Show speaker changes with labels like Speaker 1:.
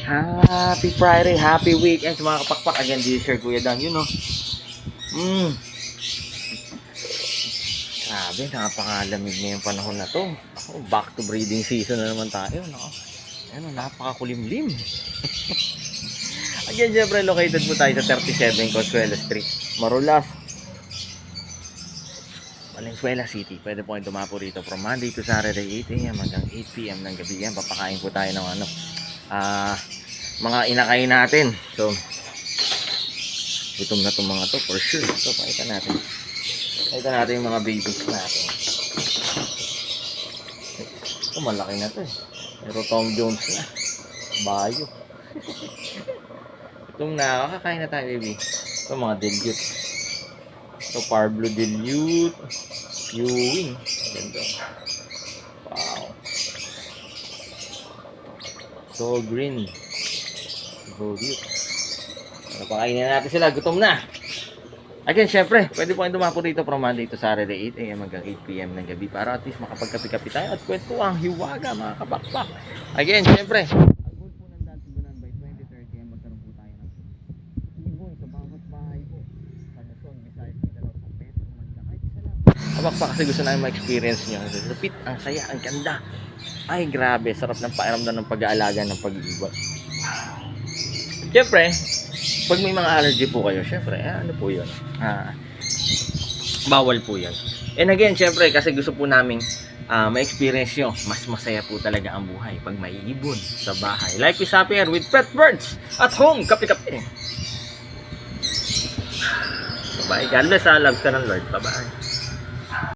Speaker 1: Happy Friday, happy weekend sa mga kapakpak. Again, this is your Kuya Dan, you know. Grabe, napakalamig na yung panahon na to. Ako, back to breeding season na naman tayo, no? Ano, napakakulimlim. Again, syempre, located po tayo sa 37 Consuelo Street, Marulas, Valenzuela City. Pwede po kayo tumapo rito from Monday to Saturday, 8 AM hanggang 8 PM ng gabi yan. Papakain po tayo ng mga inakain natin. So, gutom na itong mga to for sure. So, pakita natin. Pakita natin yung mga babies natin. Ito, malaki na to eh. Pero Tom Jones na. Bayo. Itong nakakakain na tayo, baby. Ito, mga dilute. Ito, Parblo dilute. Ewing. Ganda. Wow. So green. Dilute. Napakainin natin sila. Gutom na. Again, syempre, pwede po kayong dumapo dito from Monday to Saturday, 8 AM hanggang 8 PM ng gabi para at least makapagkapi-kapi tayo at kwento ang hiwaga, mga kabakbak. Again, syempre, ang goal po ng Dance Bunan by 2030 ay magkaroon po tayo ng ibon sa bawat bahay po. Sa Luzon, Visayas, Mindanao, sa Petro, Manila, kahit isa lang. Kabakbak kasi gusto namin ma-experience nyo. Lupit, ang saya, ang ganda. Ay, grabe, sarap ng pakiramdam ng pag-aalaga ng pag-iibot. Syempre, pag may mga allergy po kayo, syempre, ano po yun? Bawal po yun. And again, syempre, kasi gusto po namin ma-experience nyo, mas masaya po talaga ang buhay pag may ibon sa bahay. Life is happier with pet birds at home. Kapi-kapi. Bye-bye. God bless. Loves ka ng Lord. Bye-bye.